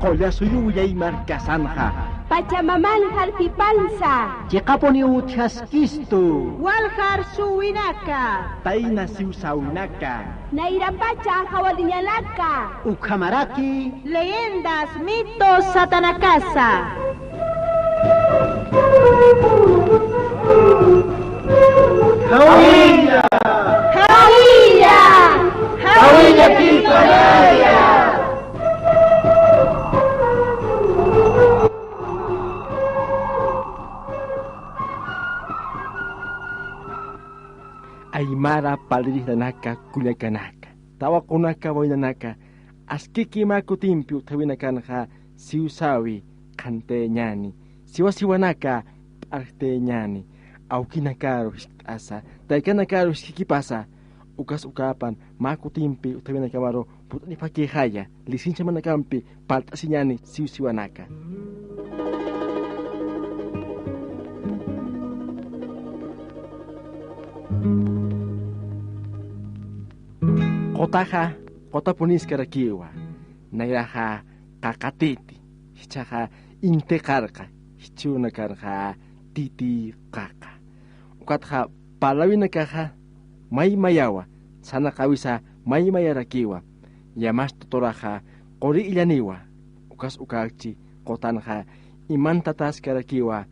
qolla suyuyay markasanja. Pachamaman harpipansa. Chikaponi uchaskistu. Walhar suwinaka. Taina siusawinaka. Nairapacha hawaliñalaka. Ukamaraki. Leyendas, mitos, satanakasa. Hawilla! Hawilla! Hawilla Quintanilla! Aymara paliridanaka kuyakanaka. Tawakunaka boinanaka. Askiki makutimpiu tawinakanha siusawi kante ñani. Siwasiwanaka arte ñani. Aukinakaro asa. Taikanakaro kipasa. Ukas ukapan makutimpi tawinakamaro putani pakihaya. Lisincha manakampi paltasiñani siusiwanaka. Kotaha, kota puniskara kiwa, nairaha kakatiti, hichaha intekarka, hichuna karha titi kaka. Ukatha palawina kaha, may mayawa, sana kawisa may mayara kiwa, yamas tutoraha, kori ilyaniwa, ukas ukakchi, kotanha, iman tatas karakiwa,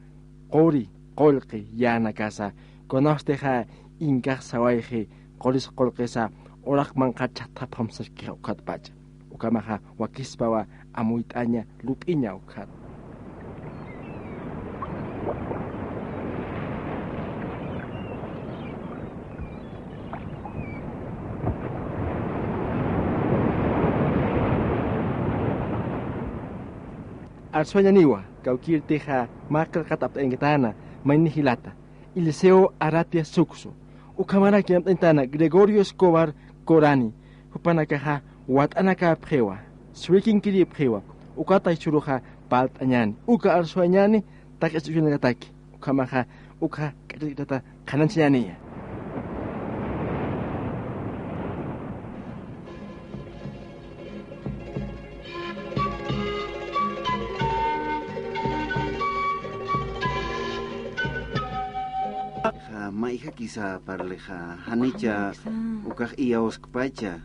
kori, kolki, yana kasa, konosteha, inkah sawaihi, koris kolkesa, orak mangkaca tapam serkira ukat baca. Ukamaha wakisbawa amuitanya lutinya ukat. Arsuanya niwa, kau kirteha makar katap engitana, mainihilata. Iliseo Aratia Suksu. Ukamara kiam tentana Gregorio Escobar Corani. Hupanakaha watanaka prewa. Swiking kiri prewa. Ukata churuha palt anyani. Uka arsuanyani tak esunagataki. Ukamaha uka katita kanansiania. Maija kisa parleja hanicha ukah iya oskpacha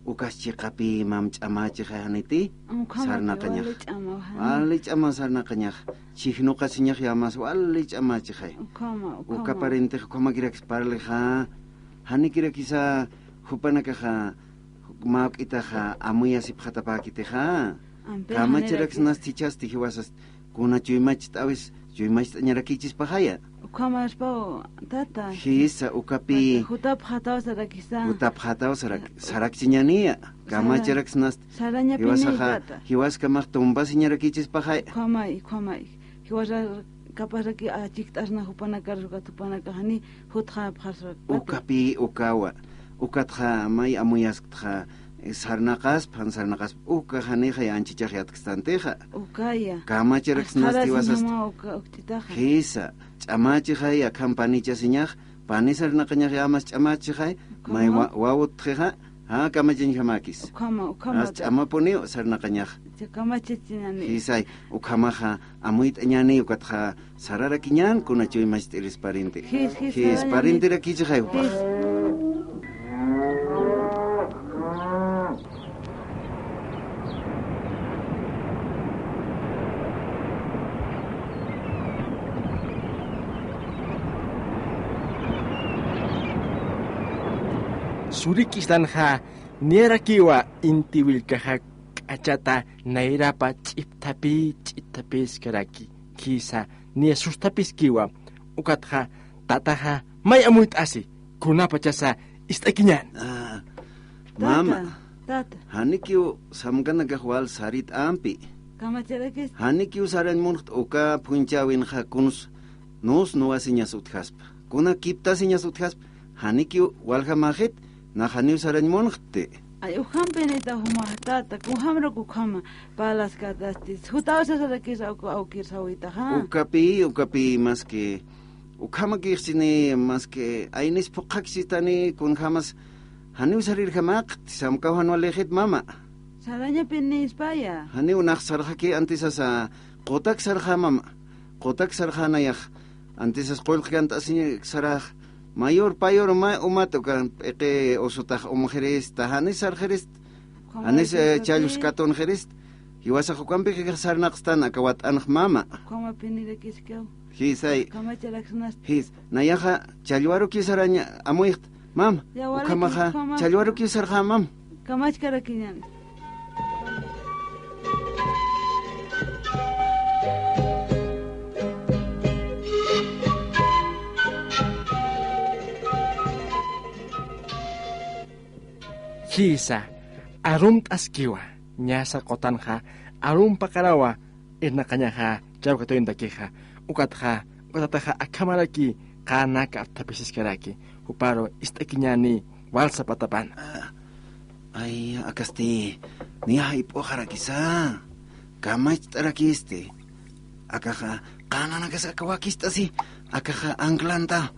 ukas chikapi mam chamacha haniti sarna kanyah wali chama sarna kanyah chihno kasinyah yamas wali chama chai uka parente koma kira parleja hanikira kisa hupanakaha mak itaha amuya siphatapa kiteha kama chirax nas tichas tihiwasas kuna chuimach tawis chuimach nyarakichis pahaya Ukamas pao tata. Hisa ukapi. Hutap hatao sarakisa. Hutap hatao sarak sinyania. Kama cherak snast. Saranya pini tata. Hiwas kamak tumba sinyarakichis pahay. Kamai. Hiwasa kaparaki achiktas na hupanakar tupanakahani hutha phasrak. Ukapi ukawa. Ukatha may amuyaskha. Sarnakas pansarnakas ukahani khay anchichak yatkistanteja. Ukaya. Kama cherak snast hiwasas. Hisa. Chamachi hay akam panicha siñaj panisar naqañaj yamas chamachi hay may wawut tjeja ha kamachin jamakis ukama chama poneo sar naqañaj chakamachi chinani hisay ukamaja amuit ñani ukatja sarara kiñan kuna chuy machtiris parinte his parinte ra kichi hay Surikistanja niera kiwa intiwilkaja achata nairapa chiptapis karaki kisa ni sustapis kiwa ukatja tataja may amuit asi kunapa chasa istakinyan mama tata hanikiu samgana gahwal sarit ampi kamacherakis hanikiu saran munht uka punchawin kunus nos no asiñas uthasp kuna kipta siñas uthasp hanikiu walja majit na haniu saran munhte ay uham penita humahtata kuhamra kukhama palas katastis hutawsa sarakis au kirsawita ha ukapi más que ukama kirsine más que ainis pokaxitani kun jamas haniu sarir jamak samka hanu alejit mama Saranya pinis paya. Hani unak sarjaki antes asa qotak sarja mama. Qotak sarja nayak. Antes as qolqan tasini saraj. Mayor payor umato kan eke osotah mujeres tahani sarjeres. Anes chayus katon jeres. Iwasa jukampe que sarnaqstan akawat anak mama. Como pinile kiskau. Hisay. Como chalaknas. His nayaja chalwaru kisaraña amuiht. Mam. Ukamaja chalwaru kisarja mam. Kamach karakinyan. Hisa arum taskiwa nyasa kotanha arum pakarawa irna kanyaha jaw katoinda keha ukatha akamaraki kanaka tapisiskaraki uparo istakinyani walsa patapan. Ay akasti niya ipohara kisa kamach tarakiste akaja kanana kasa kawakista si akaja anglanta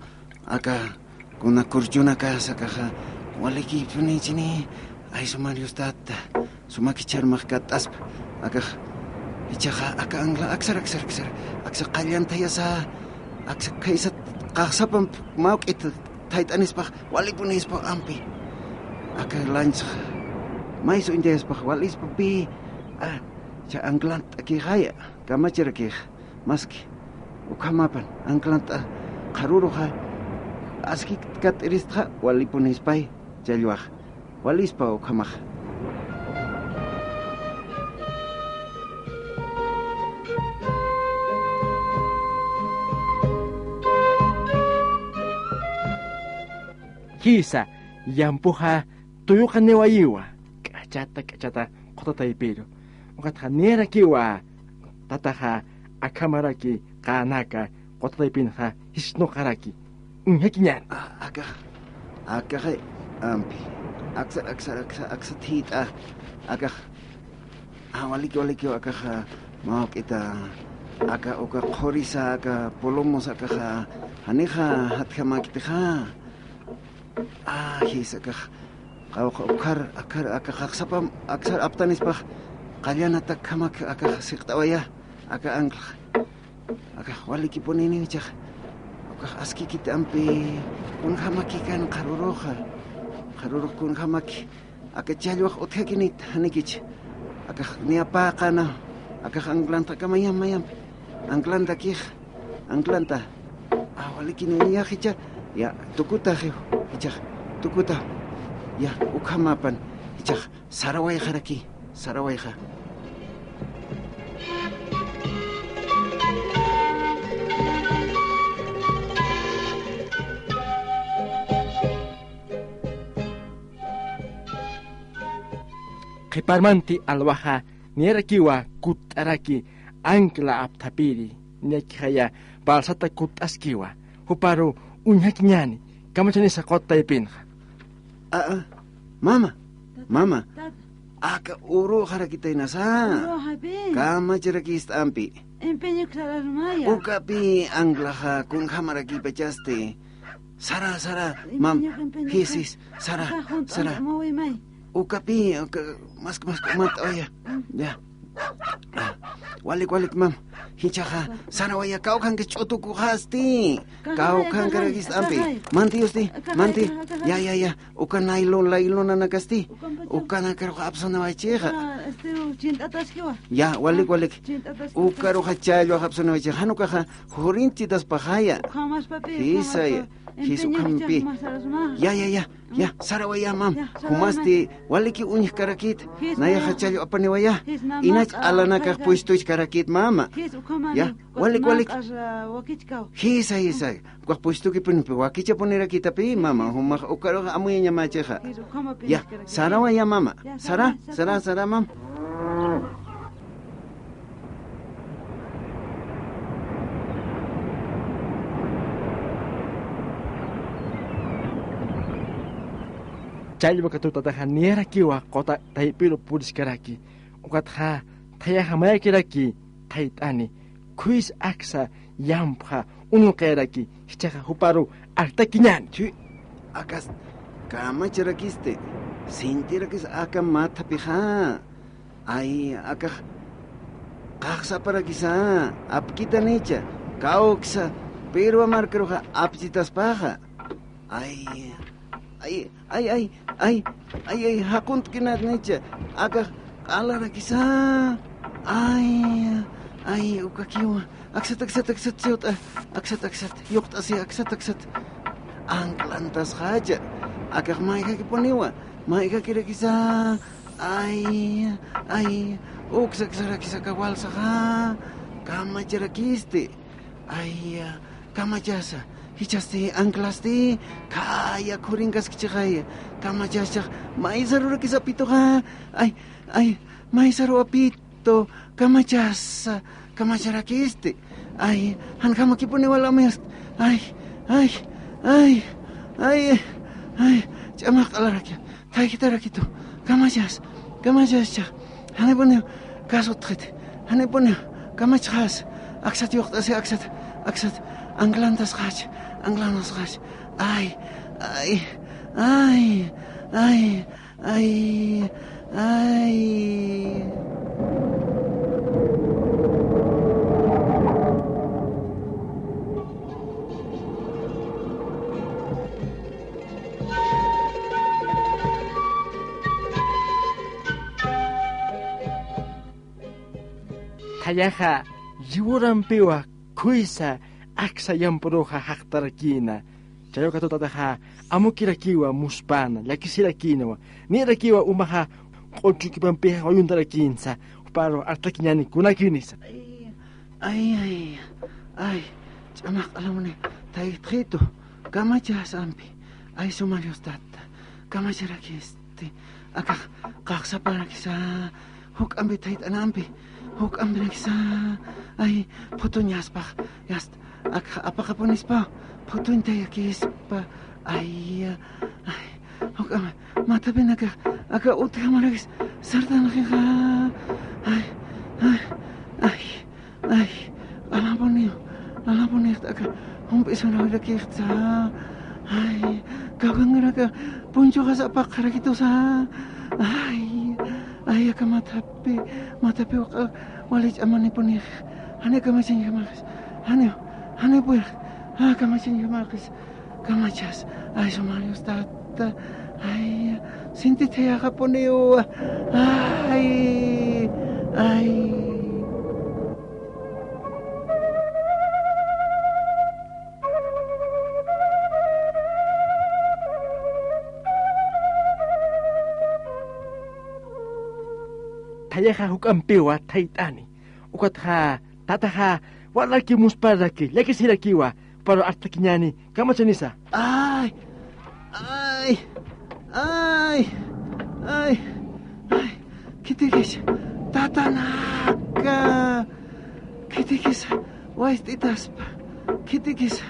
aka kuna kurjuna kasa akaja waliki puni chini ay sumarius tata sumaki charmak katasp akaj ichaja aka angla aksar qalyanta yasa aksa kaisa qasapam mauk it taitanis pa wali punis pa ampi aka lunch mais indes pa walis pa pi cha anglant aki haya kamachira ki maski ukamapan anglant qaruruha aski kat iristha wali punis pai Jalwah, walis pa o kamah. Hisa, yampuha, tuyukan ni wayiwa. Kachata, kota taipiro. Ukatha nera kiwa, tataha, akamaraki, kanaka, kota taipinha, hisno karaki. Unhakinyan. Aka ampi aksa tit aka waliki aka mau kita aka oka khorisa aka polomos aka haneha hatkama kita his aka aka sapam aksar aptanis pa kalian atak kama aka siktawaya aka angl aka waliki ponini cak aka aski kita ampi kun hamaki kan karuroha kun hamaki aka chalwah uthakinit hanikich aka niapa kana aka anglanta kamayam anglanta waliki ni hicha ya tukuta hicha tukuta ya ukamapan hicha saraway kha Kiparmanti alwaha nierakiwa kutaraki ankla aptapiri nekaya balsata kutaskiwa huparo unhakinyani kamachani sakota ipinha. Mama aka uru harakita inasa kamachiraki istampi Empeño clarumaya. Ukapi anglaha kun hamaraki pechaste Sara mam hisis Sara Ukapi mas kumat oya ya walik mam hichaha sana waya kau kan ke chotu ku hasti kau kan karagis ampi manti ya ukan lailo na kasti ukan karo apsona wa cheha ya walik ukaro hachayo apsona wa cheha hanuka horinti das pahaya hisaya hisu kampi ya sara waya mam humasti waliki unih karakit naya hachayo apane waya inach alana ka puesto karakit mama ya walik hisa kwa puesto ki pun wakicha ponera kita pi mama huma ukaro amunya macheha ya sara waya mama sara mam Jalba katutataha nierakiwa kota taipilo pudiskaraki ukatha tayah kiraki taitani kuis aksa yampha unukeraki hichaha huparu altakinyan akas kama chirakiste sintirakis aka mata piha Ay, kaksa para kisa, apkita necha, kauksa, pero amarcaroja, apchitas paja. Ay, hakunt kinat necha, alara kisa. Ay, ukakiwa, aksat, siot, aksat, yuktasi, aksat. Anglantas haja, maika kiponiwa, maika kira kisa. Ay, uksa kisa kawal saka, kama jarakiste. Ay, kama jasa, hichaste, anglasti, kaya kuringas kichakaya, kama jasa, maizarura kisa pito ha. Ay, maizarura pito, kama jasa, kama jarakiste. Ay, kama kiponiwa lamayast. Ay, chamak alaraki, tay kita rakito, kamajas, hane poneo, kasot khete, hane poneo, kamachas, aksat yoktase, aksat, anglantas khach, ay. Tayaha, yurampiwa, kuisa, aksa yampuroja haktarakina. Chayoka totataha, amukirakiwa muspana, lakisirakiwa, nirakiwa umaha, ochukipampeja oyuntarakinsa, paro artakinyani kunakinisa. Ay, chamak alamune, tayitrito, kamachas ampi, ay sumarios tata, kamacharakiste, kaksa para kisa, huk ambi tayit anampi, huk ambi kisa, ay putunyaspa, yast, apakaponispa, putuntayakispa, ay, huk ambi, matabin utikamaragis, sardanakika, ay, alaponio, umpiso na nakikita, ay, kagangaraga, puncho ka sa pakaragito sa, ay, matapi, walit amani punih, hane kamachin yamakis, hane puer, kamachin yamakis, kamachas, ay, sumarios tata, ay, sintitaya ka punio, ay. Tayaha hukampiwa taitani, ukatha, tataha, walaki musparaki, lakisirakiwa, paro artakinyani, kamachanisa. Ay, kitikis, tatanaka, kitikis, waistitaspa, kitikis,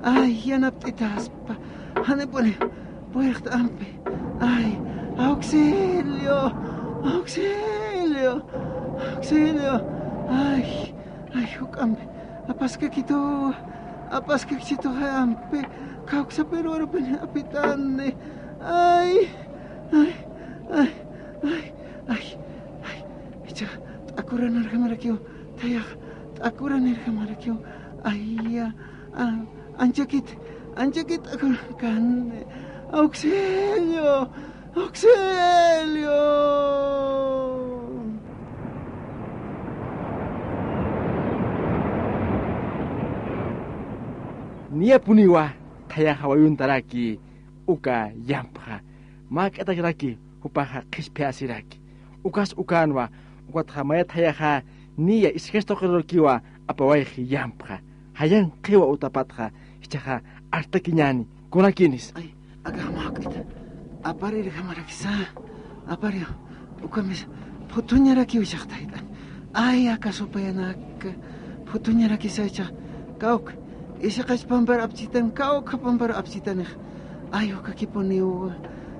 ay, yanaptitaspa, hanepone, puerta ampi, ay, auxilio, ay, hukampi, apas que quito ampi, kauksa pero arapin apitane, ay, icha, akuran argamarakyo, tayak, akuran argamarakyo, ay, anchakit, akuran, auxilio. Nia puniwa, tayaha wayuntaraki, uka yampha, makatagraki, upaha kispeasiraki, ukas ukanwa, ukathamaya tayaha, nia iskestokorokiwa, apawaiki yampha, hayan kiwa utapatha, hichaha, artakinyani, kunakinis. Ay, agamakit. Aparir kamarakisa, apario, ukamis, putunyaraki ushaktaita. Ay, acaso payanak, putunyaraki sacha, kauk, isakash pambar apsitan, kauk pambar apsitaneh. Ay, ukakiponiu,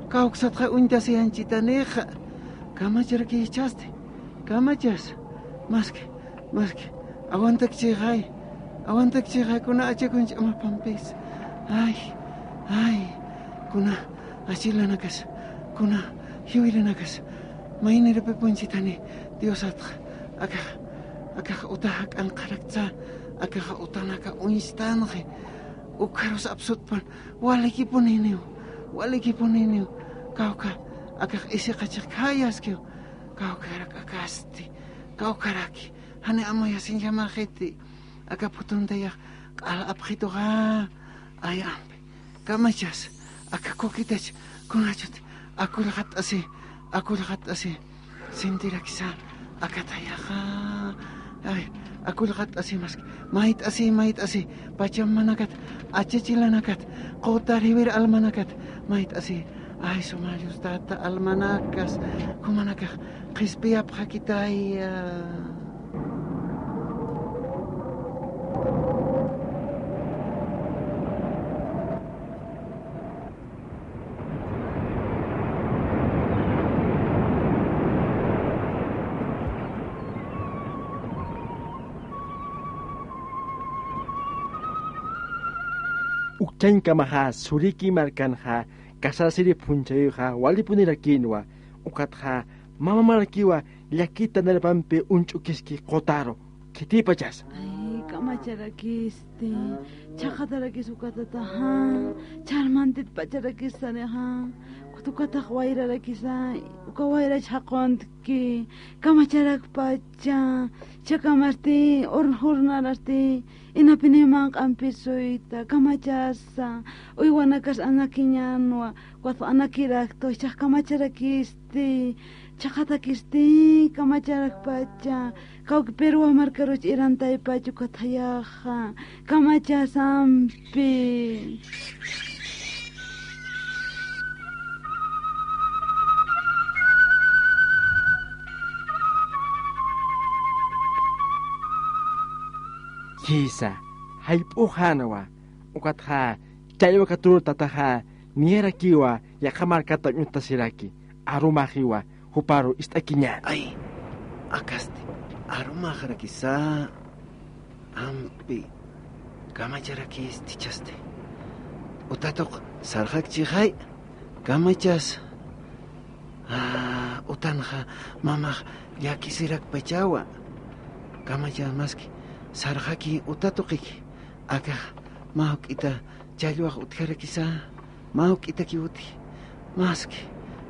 kauk satra untasi anchitanej. Kamacharaki ichaste, kamachas, maske, aguantak chigay, kuna achakunch amapampis. Ay, kuna. Asila nakas, kuna hiwila nakas, Main repe punchitani Dios akah utahak ang karakta akah utanaka uinstange ukaros absutpan waliki poniniu kauka akah isi kacik kayaskio kauka akasti kaukaraki hane amaya sinjama kheti akah putundeya al abkhitoga ayambe kamachas akah kokitach kunachut aku rahat asi sentira kisa akatayaha ay aku lakat asi mas mait asi pacam manakat acicilanakat kota riwir almanakat mait asi ay somalius tata almanakas kumanakah krispiap hakitaya Ukchain kamaha suriki markanha kasasiri punchayuha walipunirakinwa ukatha mama markiwa llakita narpampi unchukiski qotaro kitipachas ay kamacharakisti chaqatarakis ukatataha charmantit pacharakistaneha kutukataq wayrarakisa uka wayra chaqontki kamacharak pacha chakamarti hornararti inapiniman q'ampisuita kamachasa uywanakas anakiñanwa cuando anakirakto chaq kamacharakisti chaqatakisti kamacharak pacha kawki Perú markaruch irantay pachu kathayaqa kamachasampi Kisa haipuhanawa ukatha chayo katuru tataha niera kiwa yakamarkata nyutasiraki arumahiwa huparu istakiñan ay akasti arumaharakisa ampi kamacharakis tichaste utatok sarhak chihay kamachas utanha mamah yakisirak pachawa kamachas maski sarhaki utatoqiki akah mahuk ita challwaq utkarakisa mahuk ita kiuti maski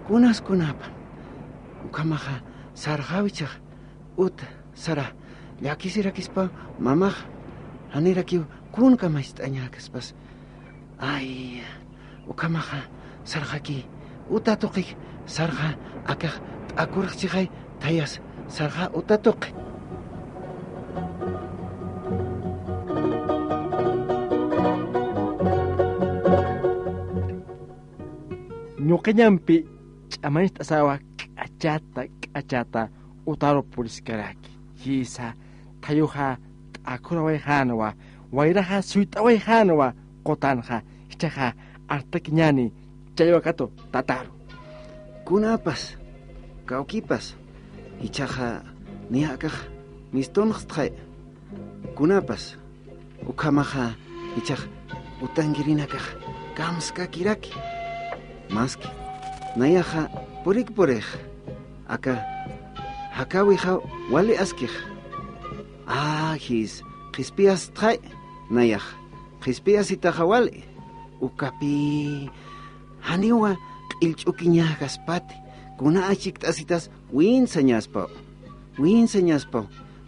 kunas kunapan ukamaha sarhawichaq ut sara llakisirakispa mamah hanirakiw kun kamast'añakaspas ay ukamaha sarhaki utatoqik sarha akah t'akuraq chiqay tayas sarha utatoqi ñuqañampi ch'amanista asawa k'achata utaro puriskaraki hisa tayuha t'akuraway hanawa wayraha suyt'away hanawa qotanha hichaha artakiñani chaywakato tataru kunapas kawkipas hichaha niyakaj mistonqstqay kunapas ukamaha hichaj utangirinakaj kamskakiraki maski nayaha purik aka hakawiha wali askij his qispias tqay nayaj qispias itajawali ukapi haniwa q'ilch'ukiñajkaspati kuna achik t'asitas winsañaspa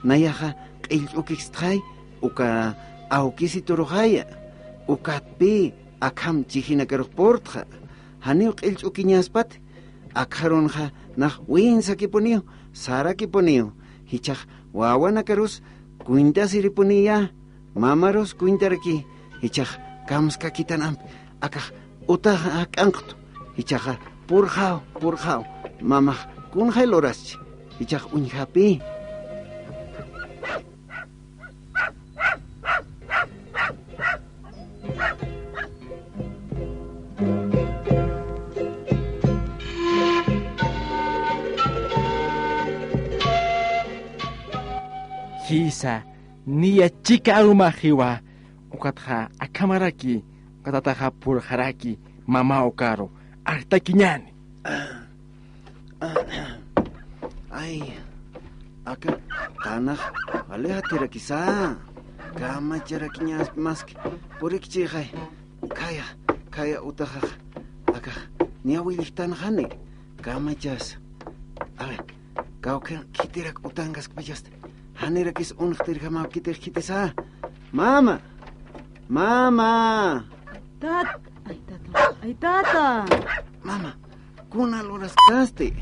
nayaja q'ilch'ukikstqay uka awkisi turujaya ukatpi akham chijinakaruq portqa haniw q'ilch'ukiñaspati akharonja naj winsakipuniw sarakipuniw hichaj wawanakarus kuintasiripuniya mamaros kuintaraki hichaj kamskakitanampi akaj utah ak'anqtu hichaja purjaw mamaj kunjay loraschi hichaj uñhapi hisa niya chika arumahiwa ukatha akamaraki ukatataha purharaki mama okaro artakiñani Ay, acá, tanah, alehatira quizá. Kama charaquiñas más que por aquí kaya utaja acá ni abuelita hane kama chas a ver kauke kitirak utangas payaste hanera kis unhtir kama kitisa mama Ay tata mama kuna loras kaste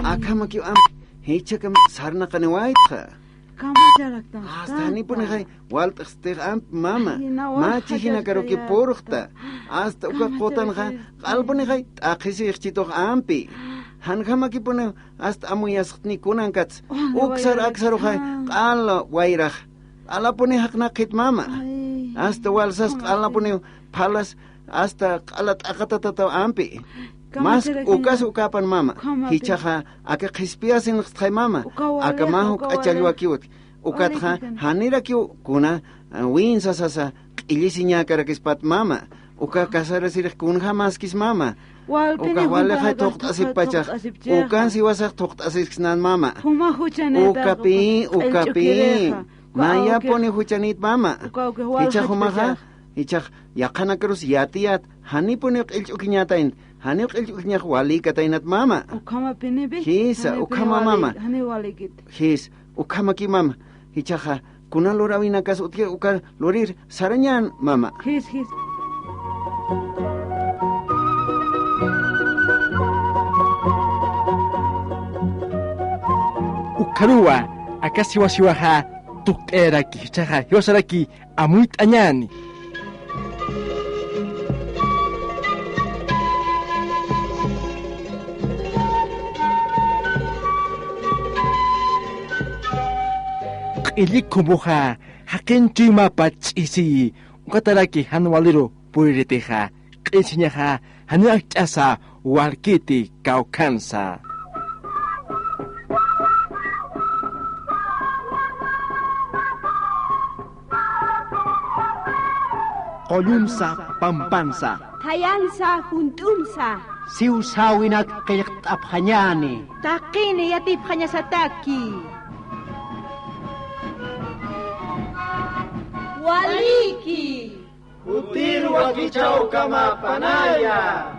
acá ma am hecha kam sarna kanewaitha kama jaraktan hasta ni pone hay walt este mama machi hina karo que porta hasta uka qotan ha qalbone hay aqisi ichito ampi han kama ki pone hasta amuyas ni kunan kats uksar aksaro hay qala wairah ala pone hakna qit mama hasta walsas qala pone palas hasta qala taqatata ampi mas ukas ukapan mama hichaha aka qispiasin qhay mama aka mahu qachalwa kiwt ukatha hanira kiw kuna winsa sasa qillisiña karakispat mama uka kasara sirq kunha maskis mama uka wale hay toqtasip pachaq ukan siwasaq toqtasisnan mama ukapi maya poni huchanit mama hichahumaha hichaq yaqana karus yatiyat hani poni qilch'ukiñatain hani qilch'ukiñaq wali katainat mama ukama pinibi hisa ukama mama hani walikit his ukama ki mama hichaqa kuna lorawina kas utke ukar lorir sarañan mama his ukarua akasiwasiwaha tuq'eraki hichaqa hiwasaraki amuy t'añani q'illikumuqa haqinchuymapas ch'isi uqataraki hanwaliro purireteqa q'isiñaqa haniaq ch'asa warkiti kawkansa qollumsa pampansa Tayansa juntumsa. siwsawinat qillqt'aphañani Taqini yatiphaña sataki. Waliki. Utirwa kichau kama panaya.